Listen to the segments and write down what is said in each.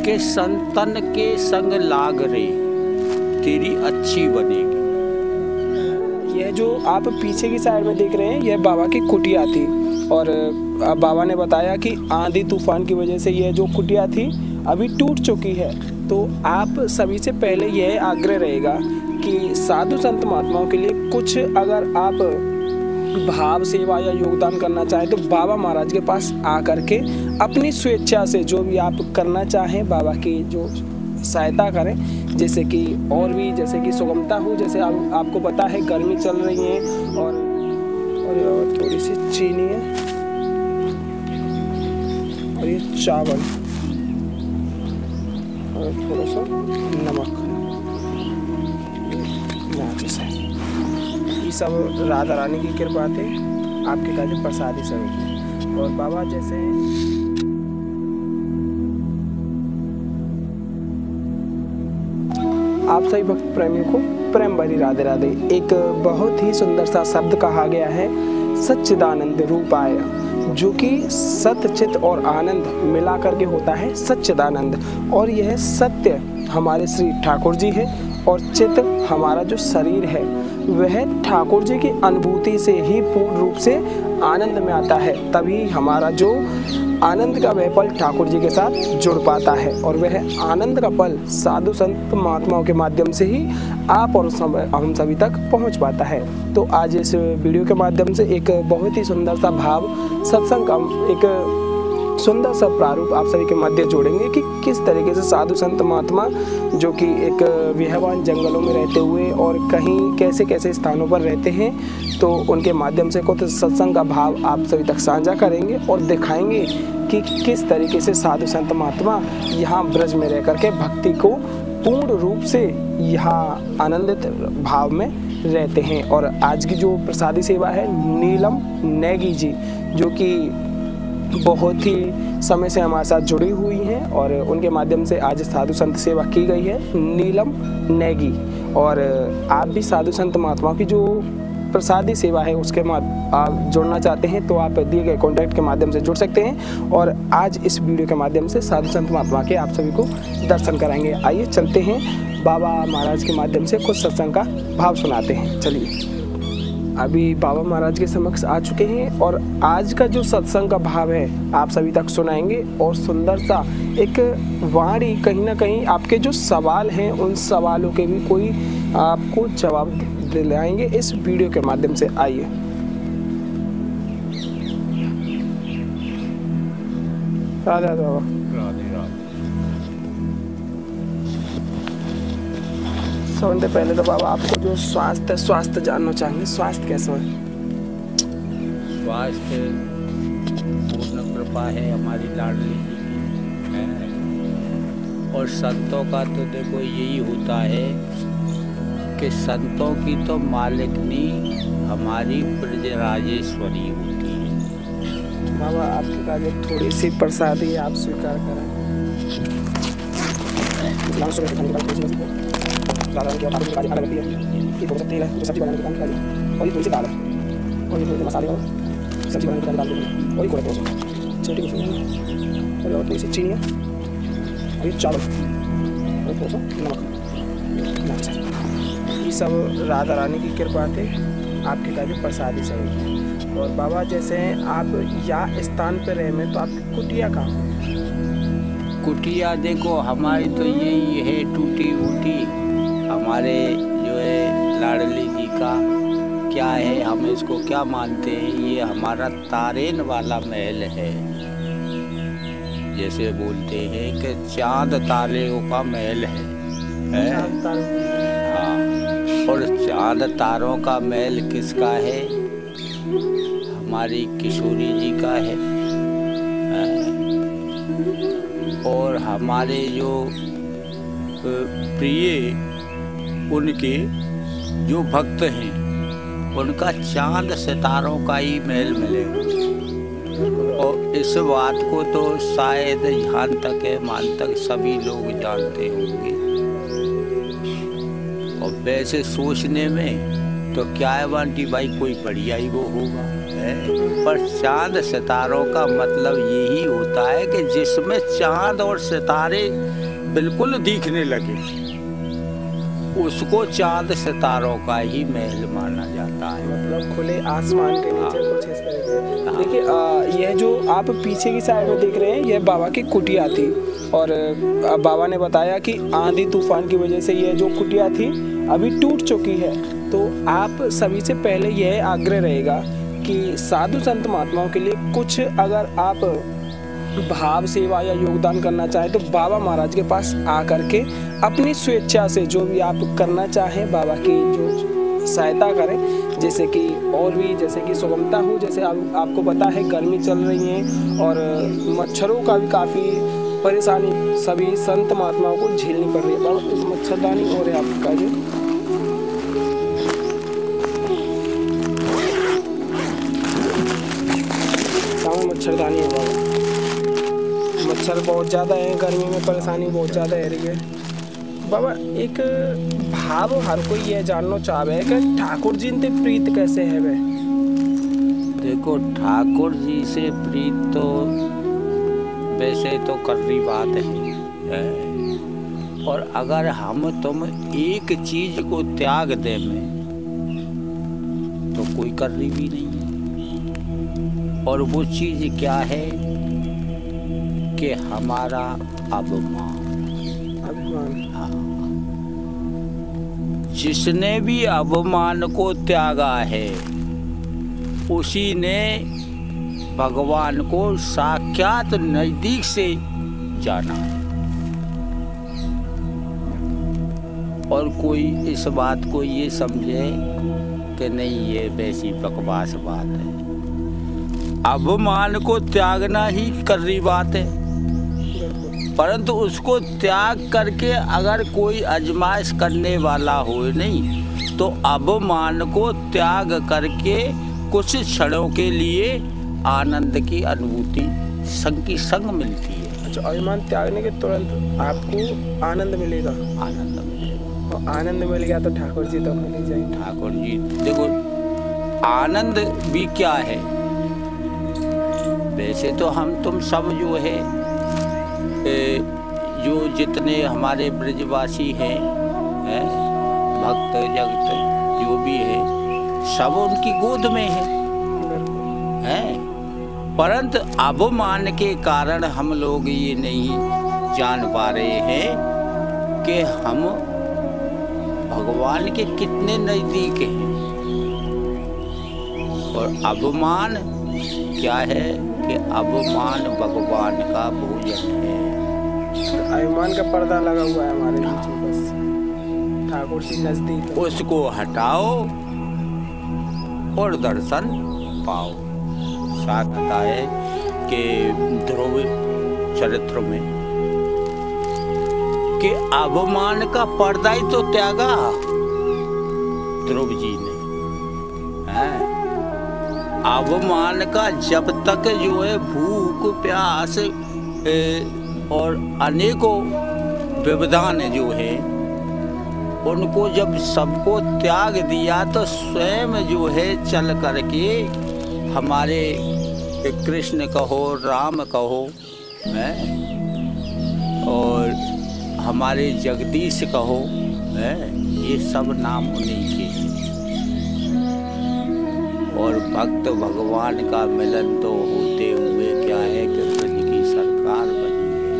के संतन के संग लाग रे, तेरी अच्छी बनेगी। यह जो आप पीछे की साइड में देख रहे हैं, यह बाबा की कुटिया थी। और बाबा ने बताया कि आंधी तूफान की वजह से यह जो कुटिया थी अभी टूट चुकी है। तो आप सभी से पहले यह आग्रह रहेगा कि साधु संत महात्माओं के लिए कुछ अगर आप भाव सेवा या योगदान करना चाहें तो बाबा महाराज के पास आकर के अपनी स्वेच्छा से जो भी आप करना चाहें बाबा की जो सहायता करें, जैसे कि और भी जैसे कि सुगमता हो। जैसे आपको पता है गर्मी चल रही है और थोड़ी सी चीनी है और ये चावल और थोड़ा सा नमक, ये सब राधा रानी की कृपा थे आपके काजे प्रसादी सब। और बाबा जैसे आप सभी भक्त प्रेमियों को प्रेम भरी राधे राधे। एक बहुत ही सुंदर सा शब्द कहा गया है सच्चिदानंद रूपाय, जो कि सत्य चित और आनंद मिला करके होता है सच्चिदानंद। और यह सत्य हमारे श्री ठाकुर जी है और चित हमारा जो शरीर है वह ठाकुर जी की अनुभूति से ही पूर्ण रूप से आनंद में आता है। तभी हमारा जो आनंद का वह पल ठाकुर जी के साथ जुड़ पाता है और वह आनंद का पल साधु संत महात्माओं के माध्यम से ही आप और हम सभी तक पहुंच पाता है। तो आज इस वीडियो के माध्यम से एक बहुत ही सुंदर सा भाव सत्संग का एक सुंदर सा प्रारूप आप सभी के मध्य जोड़ेंगे कि किस तरीके से साधु संत महात्मा जो कि एक विहवान जंगलों में रहते हुए और कहीं कैसे कैसे स्थानों पर रहते हैं, तो उनके माध्यम से कुछ सत्संग का भाव आप सभी तक साझा करेंगे और दिखाएंगे कि किस तरीके से साधु संत महात्मा यहाँ ब्रज में रह करके भक्ति को पूर्ण रूप से यहाँ आनंदित भाव में रहते हैं। और आज की जो प्रसादी सेवा है नीलम नेगी जी, जो कि बहुत ही समय से हमारे साथ जुड़ी हुई हैं और उनके माध्यम से आज साधु संत सेवा की गई है नीलम नेगी। और आप भी साधु संत महात्माओं की जो प्रसादी सेवा है उसके आप जुड़ना चाहते हैं तो आप दिए गए कॉन्टैक्ट के माध्यम से जुड़ सकते हैं। और आज इस वीडियो के माध्यम से साधु संत महात्मा के आप सभी को दर्शन कराएंगे। आइए चलते हैं बाबा महाराज के माध्यम से कुछ सत्संग का भाव सुनाते हैं। चलिए, अभी बाबा महाराज के समक्ष आ चुके हैं और आज का जो सत्संग का भाव है आप सभी तक सुनाएंगे और सुंदर सा एक वाणी कहीं ना कहीं आपके जो सवाल हैं उन सवालों के भी कोई आपको जवाब दिलाएंगे इस वीडियो के माध्यम से। आइए, राधे राधे बाबा। राधे राधे। सबसे पहले तो बाबा आपको जो स्वास्थ्य जानना चाहेंगे, स्वास्थ्य कैसा है? स्वास्थ्य पूर्ण कृपा है हमारी लाडली जी की। और संतों का तो देखो यही होता है कि संतों की तो मालिकनी हमारी ब्रजराजेश्वरी होती है। बाबा आपके काज थोड़ी सी प्रसादी आप स्वीकार करें। दाल की आलू की भाजी अलग होती है, ये थोड़ा सा तेल है जो सब्जी बनाने के काम की, और ये थोड़ी सी दाल है और ये थोड़े से मसाले और सब्जी बनाने के डाल दूँगी और ये थोड़ा सा छोटी कुछ और थोड़ी सी चीनी है और ये चावल और थोड़ा सा नमक। ये सब राधा रानी की कृपा थे आपके काज प्रसादी से। और बाबा जैसे आप या स्थान पर रहे में तो आपकी कुटिया कहाँ? कुटिया देखो हमारी तो यही है टूटी फूटी। हमारे जो है लाडली जी का क्या है, हम इसको क्या मानते हैं, ये हमारा तारेन वाला महल है। जैसे बोलते हैं कि चांद तारों का महल है। हाँ, और चांद तारों का महल किसका है? हमारी किशोरी जी का है। और हमारे जो प्रिय उनके जो भक्त हैं उनका चांद सितारों का ही महल मिलेगा। और इस बात को तो शायद यहाँ तक है मान तक सभी लोग जानते होंगे। और वैसे सोचने में तो क्या है बंटी भाई, कोई बढ़िया ही वो होगा है। पर चांद सितारों का मतलब यही होता है कि जिसमें चांद और सितारे बिल्कुल दिखने लगे, उसको चांद सितारों का ही महल माना जाता है। मतलब खुले आसमान के नीचे कुछ इस तरह से। देखिए यह जो आप पीछे की साइड में देख रहे हैं, यह बाबा की कुटिया थी और बाबा ने बताया कि आंधी तूफान की वजह से यह जो कुटिया थी अभी टूट चुकी है। तो आप सभी से पहले यह आग्रह रहेगा कि साधु संत महात्माओं के लिए कुछ अगर आप भाव सेवा या योगदान करना चाहे तो बाबा महाराज के पास आकर के अपनी स्वेच्छा से जो भी आप करना चाहें बाबा की जो सहायता करें, जैसे कि और भी जैसे कि सुगमता हो। जैसे आपको पता है गर्मी चल रही है और मच्छरों का भी काफ़ी परेशानी सभी संत महात्माओं को झेलनी पड़ रही है। बाबा कुछ मच्छरदानी और है आपका जो सामने मच्छरदानी है बाबा। मच्छर बहुत ज़्यादा है, गर्मी में परेशानी बहुत ज़्यादा है रही है। बाबा एक भाव हर कोई ये जानना चाहे कि ठाकुर जी से प्रीत कैसे है वे? देखो ठाकुर जी से प्रीत तो वैसे तो करनी बात है। और अगर हम तुम एक चीज को त्याग दे में तो कोई करनी भी नहीं है। और वो चीज क्या है कि हमारा अभिमान। हाँ, जिसने भी अभिमान को त्यागा है उसी ने भगवान को साक्षात नजदीक से जाना। और कोई इस बात को ये समझे कि नहीं ये वैसी बकवास बात है, अभिमान को त्यागना ही करनी बात है। परंतु उसको त्याग करके अगर कोई आजमाइश करने वाला हो नहीं तो अभिमान को त्याग करके कुछ क्षणों के लिए आनंद की अनुभूति संग की संग मिलती है। अच्छा, अभिमान त्यागने के तुरंत आपको आनंद मिलेगा? आनंद मिलेगा। और आनंद मिल गया तो ठाकुर जी तो मिल ही जाएंगे। ठाकुर जी देखो आनंद भी क्या है, वैसे तो हम तुम सब जो है जो जितने हमारे ब्रजवासी हैं भक्त जगत जो भी है सब उनकी गोद में है। परंतु अभिमान के कारण हम लोग ये नहीं जान पा रहे हैं कि हम भगवान के कितने नजदीक हैं। और अभिमान क्या है कि अभिमान भगवान का भोजन है। अभिमान का पर्दा लगा हुआ है हमारे बीच में, बस ठाकुर जी नजदीक। उसको हटाओ और दर्शन पाओ। साथ आता है कि ध्रुव चरित्र में कि अभिमान का पर्दा ही तो त्यागा ध्रुव जी ने। अभिमान का जब तक जो है भूख प्यास और अनेकों व्यवधान जो है उनको जब सबको त्याग दिया तो स्वयं जो है चल करके हमारे कृष्ण कहो राम कहो और हमारे जगदीश कहो ये सब नाम उन्हीं के। और भक्त भगवान का मिलन तो होते हुए क्या है कि ब्रज की सरकार बनी है।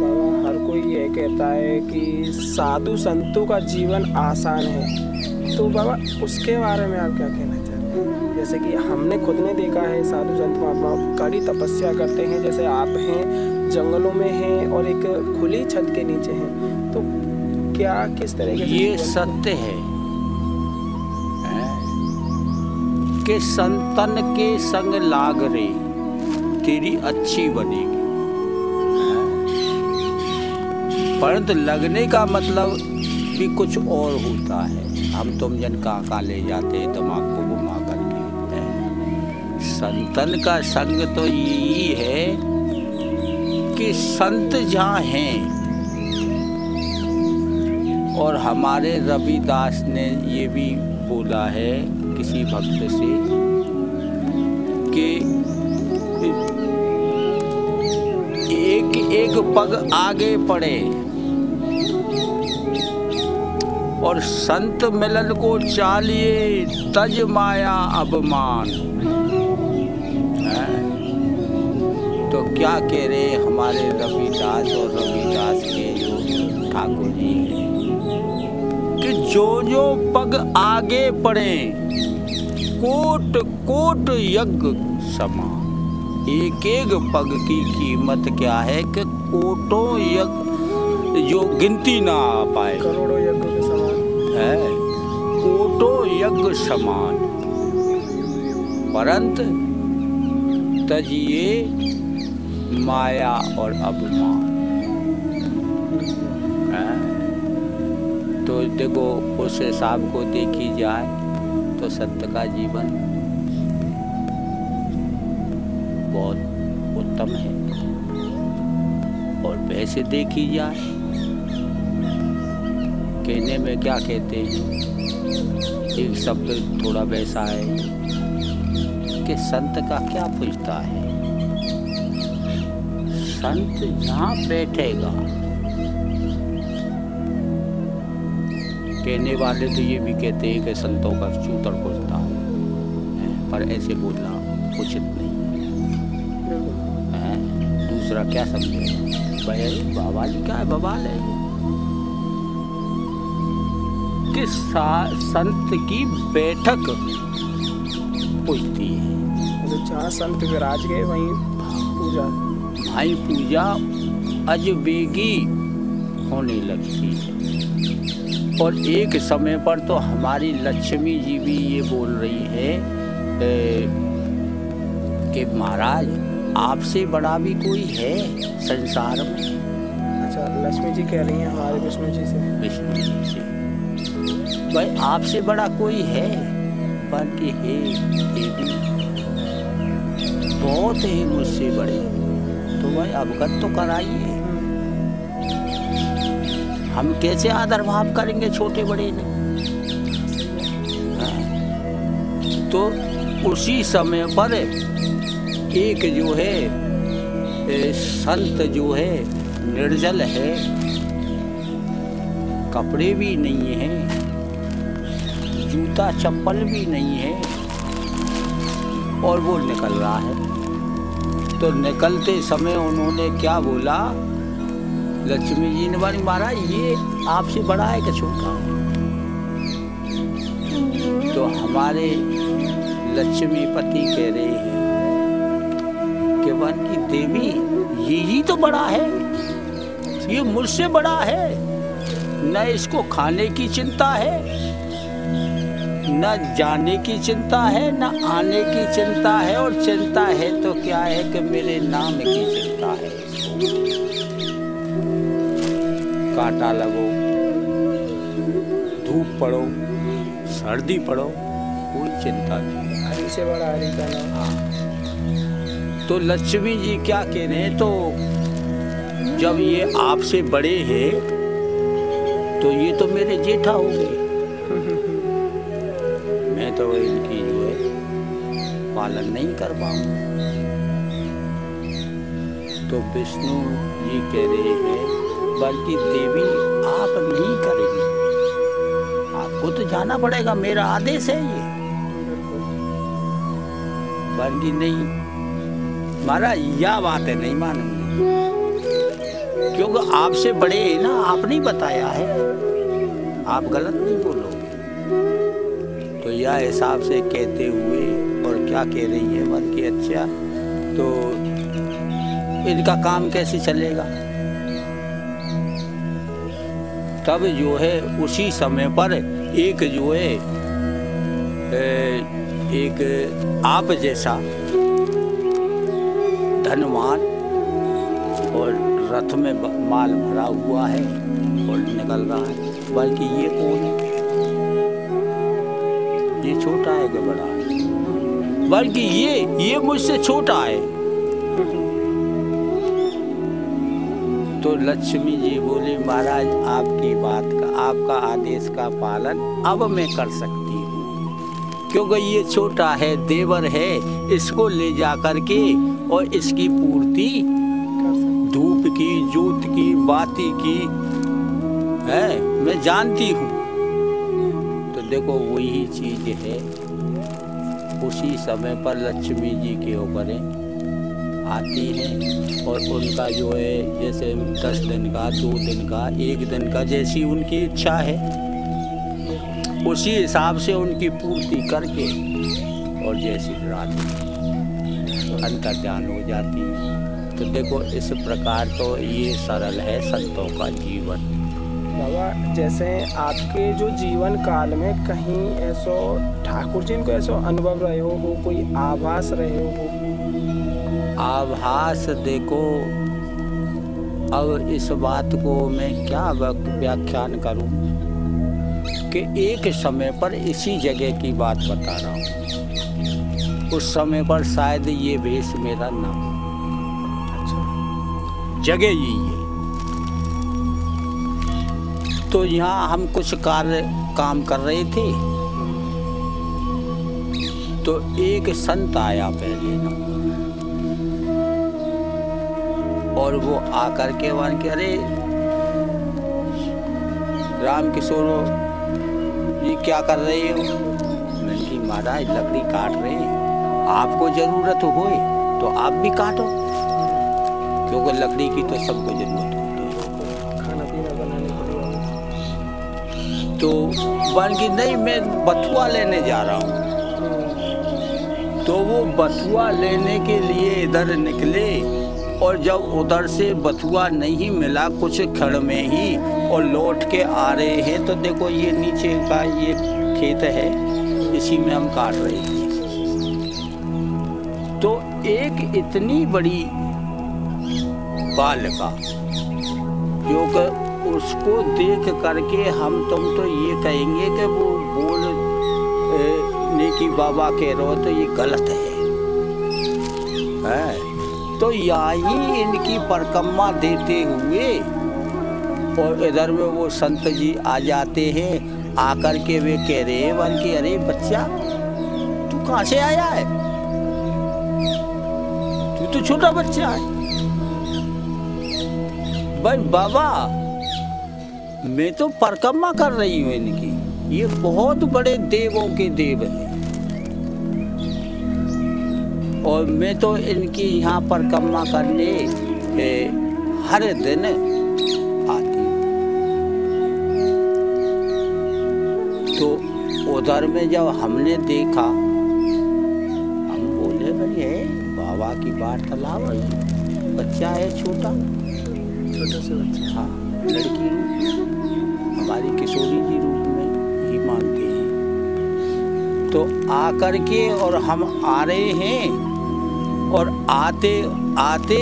बाबा हर कोई ये कहता है कि साधु संतों का जीवन आसान है, तो बाबा उसके बारे में आप क्या कहना चाहते हैं? जैसे कि हमने खुद ने देखा है साधु संत महात्मा कड़ी तपस्या करते हैं, जैसे आप हैं जंगलों में हैं और एक खुली छत के नीचे हैं, तो क्या किस तरह के ये सत्य है कि संतन के संग लाग रे तेरी अच्छी बनेगी। परंतु लगने का मतलब भी कुछ और होता है। हम तुम जन कहाँ ले जाते हैं दिमाग को घुमा करके। संतन का संग तो यही है कि संत जहाँ हैं और हमारे रविदास ने ये भी बोला है किसी भक्त से कि एक एक पग आगे पड़े और संत मिलन को चालिए तज माया अभिमान। तो क्या कह रहे हमारे रविदास और रविदास के जो ठाकुर जी हैं कि जो जो पग आगे पड़े कोट कोट यज्ञ समान। एक एक पग की कीमत क्या है कि कोटों यज्ञ जो गिनती ना आ पाए, करोड़ों यज्ञ के समान है, कोटों यज्ञ समान। परंतु तजिए माया और अभिमान। तो देखो उस हिसाब को देखी जाए तो सत्य का जीवन बहुत उत्तम है। और वैसे देखी जाए, कहने में क्या कहते हैं, एक शब्द थोड़ा वैसा है कि संत का क्या पूछता है। संत जहाँ बैठेगा, कहने वाले तो ये भी कहते हैं कि संतों का चूतर पूछता है, पर ऐसे बोलना उचित नहीं है। दूसरा क्या समझे भाई, बाबा जी क्या है, बवाल है कि संत की बैठक पूछती है। तो जहाँ संत विराज गए वहीं पूजा, भाई पूजा अजबेगी होने लगती है। और एक समय पर तो हमारी लक्ष्मी जी भी ये बोल रही है कि महाराज आपसे बड़ा भी कोई है संसार में। अच्छा, लक्ष्मी जी कह रही हैं हमारे विष्णु जी से। विष्णु जी से भाई आपसे बड़ा कोई है, बाकी है देवी बहुत है मुझसे बड़े, तो भाई अवगत तो कराइए। हम कैसे आदर भाव करेंगे छोटे बड़े ने। तो उसी समय पर एक जो है संत जो है निर्जल है, कपड़े भी नहीं है, जूता चप्पल भी नहीं है, और वो निकल रहा है। तो निकलते समय उन्होंने क्या बोला, लक्ष्मी जी ने बोली महाराज ये आपसे बड़ा है कि छोटा है। तो हमारे लक्ष्मी पति कह रहे हैं कि वन की देवी यही तो बड़ा है, ये मुझसे बड़ा है। न इसको खाने की चिंता है, न जाने की चिंता है, न आने की चिंता है, और चिंता है तो क्या है कि मेरे नाम की चिंता है। कांटा लगो, धूप पड़ो, सर्दी पड़ो, कोई चिंता नहीं। हरि से बड़ा हरि का नाम। हाँ। तो लक्ष्मी जी क्या कह रहे हैं, तो जब ये आपसे बड़े हैं तो ये तो मेरे जेठा हो गए, मैं तो इनकी जो है पालन नहीं कर पाऊँ। तो विष्णु जी कह रहे हैं बल्कि देवी आप नहीं करेंगे, आपको तो जाना पड़ेगा, मेरा आदेश है ये। बल्कि नहीं महाराज यह बात है, नहीं मानूंगी, क्योंकि आपसे बड़े हैं ना, आपने बताया है, आप गलत नहीं बोलोगे। तो यह हिसाब से कहते हुए और क्या कह रही है बल्कि अच्छा तो इनका काम कैसे चलेगा। तब जो है उसी समय पर एक जो है एक आप जैसा धनवान और रथ में माल भरा हुआ है और निकल रहा है, बल्कि ये कौन है, ये छोटा है कि बड़ा है, बल्कि ये मुझसे छोटा है। तो लक्ष्मी जी बोली महाराज आपकी बात का, आपका आदेश का पालन अब मैं कर सकती हूँ, क्योंकि ये छोटा है, देवर है, इसको ले जा करके और इसकी पूर्ति धूप की, जोत की, बाती की है मैं जानती हूँ। तो देखो वही चीज है, उसी समय पर लक्ष्मी जी के ऊपर आती हैं और उनका जो है जैसे 10 दिन का, 2 दिन का, 1 दिन का, जैसी उनकी इच्छा है उसी हिसाब से उनकी पूर्ति करके और जैसी रात अंतर्ध्यान हो जाती है। तो देखो इस प्रकार तो ये सरल है संतों का जीवन। बाबा जैसे आपके जो जीवन काल में कहीं ऐसो ठाकुर जी को ऐसो अनुभव रहे हो, कोई आभास रहे हो? आभास देखो, अब इस बात को मैं क्या व्याख्यान करूं कि एक समय पर इसी जगह की बात बता रहा हूं। उस समय पर शायद ये वेश मेरा ना, जगह यही है। तो यहाँ हम कुछ काम कर रहे थे, तो एक संत आया पहले ना, और वो आकर के वन के अरे राम किशोर ये क्या कर रहे हो? मैंने कहा महाराज लकड़ी काट रहे हैं, आपको जरूरत हो तो आप भी काटो, क्योंकि लकड़ी की तो सबको जरूरत होती है, खाना पीना बनाने के लिए। तो बन की नहीं मैं बथुआ लेने जा रहा हूँ। तो वो बथुआ लेने के लिए इधर निकले, और जब उधर से बथुआ नहीं मिला कुछ क्षण में ही और लौट के आ रहे हैं, तो देखो ये नीचे का ये खेत है, इसी में हम काट रहे थे। तो एक इतनी बड़ी बालिका जो कि उसको देख करके हम तुम तो ये कहेंगे कि वो बोलने की बाबा कह रहे हो तो ये गलत है। तो यही इनकी परिक्रमा देते हुए और इधर में वो संत जी आ जाते हैं, आकर के वे कह रहे हैं बन के अरे बच्चा तू कहाँ से आया है, तू तो छोटा बच्चा है। भाई बाबा मैं तो परिक्रमा कर रही हूँ इनकी, ये बहुत बड़े देवों के देव हैं और मैं तो इनकी यहाँ परिक्रमा करने हर दिन आती हूँ। तो उधर में जब हमने देखा, हम बोले भाई है बाबा की वार्तालाप, बच्चा है छोटा से बच्चा, हाँ लड़की रूप हमारी किशोरी जी रूप में ही मानते हैं। तो आकर के और हम आ रहे हैं, और आते आते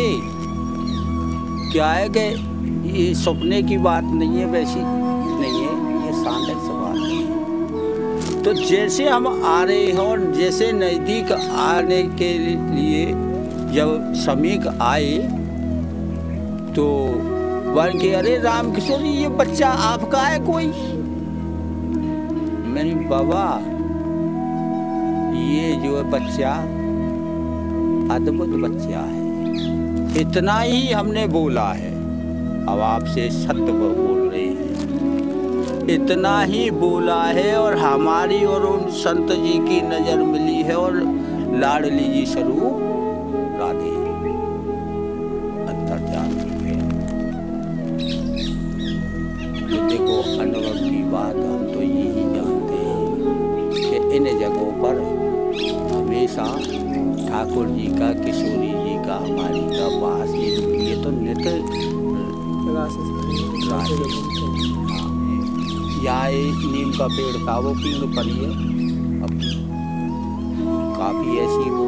क्या है कि ये सपने की बात नहीं है, वैसी नहीं है, ये सांडक से बात है। तो जैसे हम आ रहे हैं और जैसे नज़दीक आने के लिए जब समीप आए, तो बन के अरे राम किशोर ये बच्चा आपका है कोई? मैंने बाबा ये जो है बच्चा अद्भुत बच्चा है, इतना ही हमने बोला है। अब आपसे सत्य बोल रहे हैं, इतना ही बोला है, और हमारी और उन संत जी की नजर मिली है और लाडली जी स्वरूप राधे अंतर्ध्यान हो गया। तो देखो अनुभव की बात, हम तो यही जानते हैं कि इन जगहों पर हमेशा ठाकुर जी का, किशोरी जी का, हमारी का वास, ये तो नित्य यहाँ नीम का पेड़ था, वो पेड़ पर ही है, अब काफी ऐसी वो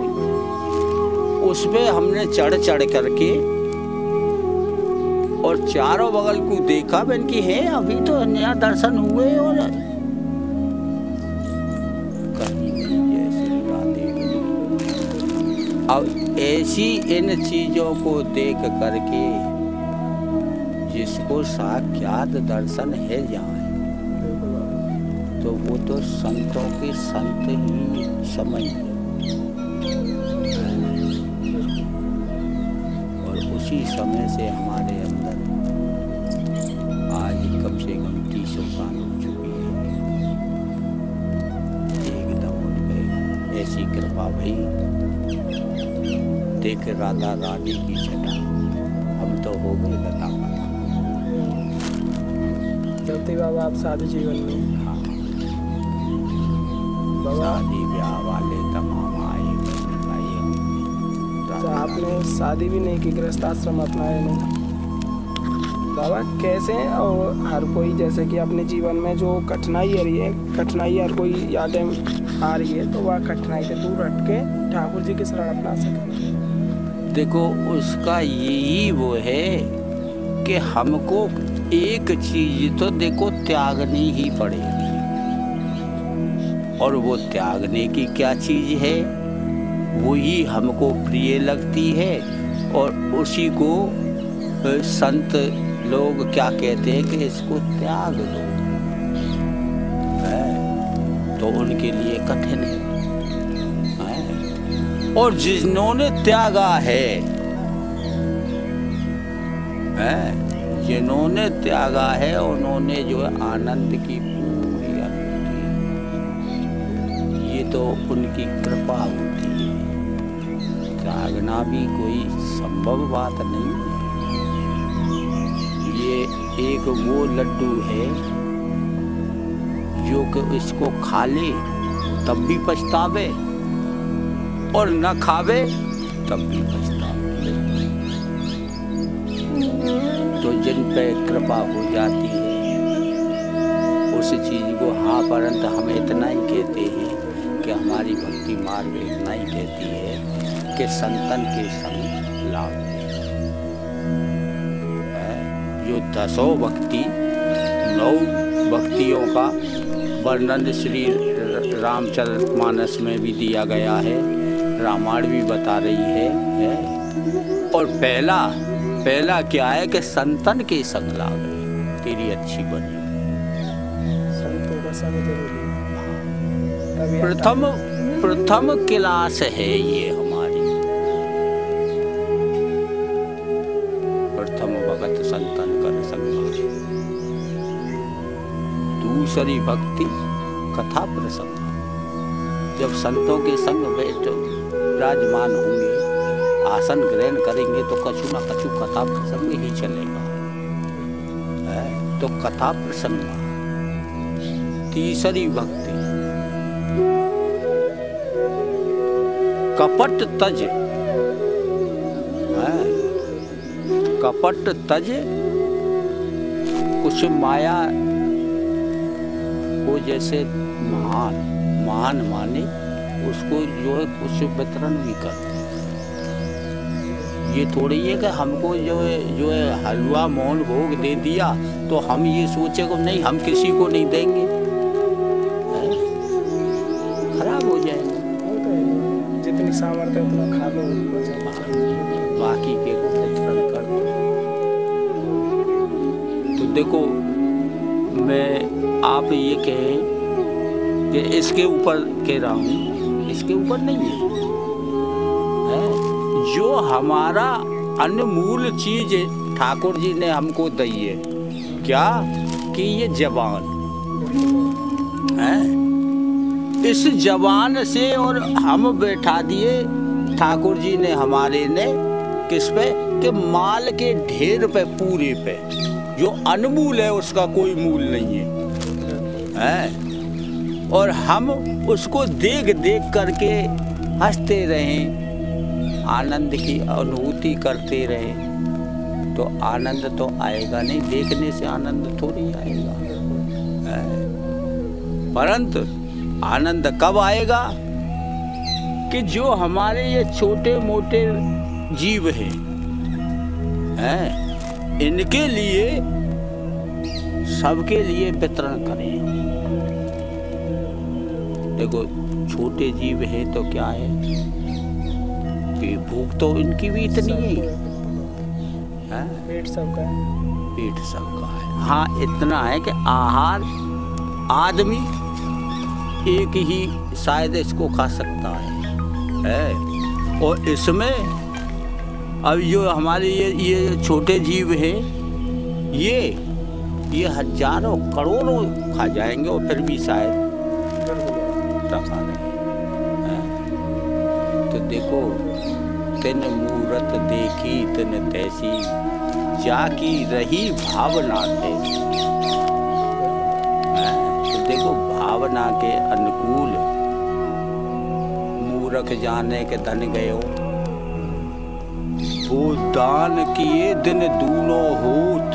उस पे हमने चढ़ करके और चारों बगल को देखा बन की है, अभी तो नया दर्शन हुए और अब ऐसी इन चीजों को देख करके जिसको साक्षात दर्शन है जहाँ, तो वो तो संतों के संत ही समझ लो। और उसी समय से हमारे अंदर आज कम से कम 30 साल हो चुकी है, एकदम उठ गए। ऐसी कृपा भई, देख राधा रानी की छटा, हम तो हो गए लता पता। चलते बाबा आप साधु जीवन में, हाँ, बाबा शादी ब्याह वाले तमाम आए। तो आपने शादी भी नहीं की, गृहस्थ आश्रम अपनाया नहीं बाबा। कैसे, और हर कोई जैसे कि अपने जीवन में जो कठिनाई आ रही है, कठिनाई हर कोई यादें आ रही है, तो वह कठिनाई से दूर हट के ठाकुर जी की शरण अपना सके। देखो उसका यही वो है कि हमको एक चीज तो देखो त्यागनी ही पड़ेगी, और वो त्यागने की क्या चीज है, वही हमको प्रिय लगती है। और उसी को संत लोग क्या कहते हैं कि इसको त्याग दो, तो उनके लिए कठिन है। और जिन्होंने त्यागा है, जिन्होंने त्यागा है, उन्होंने जो है आनंद की पूरी अनुभूति, ये तो उनकी कृपा होती है। त्यागना भी कोई संभव बात नहीं है। ये एक वो लड्डू है जो कि इसको खा ले तब भी पछतावे, और न खावे तब भी पछतावे। तो जिन पे कृपा हो जाती है उस चीज को, हाँ, परंतु हम इतना ही कहते हैं कि हमारी भक्ति मार्ग इतना ही कहती है कि संतन के संग लाभ है। जो 10 भक्ति 9 भक्तियों का वर्णन श्री रामचरितमानस में भी दिया गया है, रामायण भी बता रही है। और पहला क्या है कि संतन के संग लाग तेरी अच्छी बनी। संतों का संग जरूरी है। प्रथम क्लास है ये हमारी, प्रथम भगत संतन कर संग। दूसरी भक्ति कथा प्रसंग। जब संतों के संग बैठो विराजमान होंगे, आसन ग्रहण करेंगे, तो कछु न कछु कथा प्रसंग ही चलेगा, तो कथा प्रसंग। तीसरी भक्ति कपट तज, कपट तज, कुछ माया को जैसे महान माने, उसको जो है कुछ वितरण भी करते। ये थोड़ी है कि हमको जो है हलवा मोहन भोग दे दिया तो हम ये सोचे को नहीं, हम किसी को नहीं देंगे, खराब हो जाएगा। जितनी सामर्थ्य उतना खा लो, बाकी के को वितरण कर दो। तो देखो, मैं आप ये कहें कि इसके ऊपर कह रहा हूँ, इसके ऊपर नहीं है। जो हमारा अनमोल चीज ठाकुर जी ने हमको दी है, क्या कि ये जवान है, इस जवान से और हम बैठा दिए ठाकुर जी ने हमारे ने किस पे, कि माल के ढेर पे, पूरे पे। जो अनमूल है उसका कोई मूल नहीं है, और हम उसको देख देख करके हंसते रहें, आनंद की अनुभूति करते रहें, तो आनंद तो आएगा नहीं। देखने से आनंद थोड़ी आएगा, परंतु आनंद कब आएगा कि जो हमारे ये छोटे मोटे जीव हैं, इनके लिए, सबके लिए वितरण करें। देखो, छोटे जीव है तो क्या है कि भूख तो इनकी भी इतनी है, पेट सबका है। पेट सबका है। हाँ इतना है कि आहार आदमी एक ही शायद इसको खा सकता है। और इसमें अब जो हमारे ये छोटे जीव हैं ये हजारों करोड़ों खा जाएंगे और फिर भी शायद खा रहे। तो देखो तिन मूरत देखी तिन तैसी जाकी रही भावना थे। तो देखो भावना के अनुकूल मूर्ख जाने के धन गयो, वो दान किए दिन दूनो होत।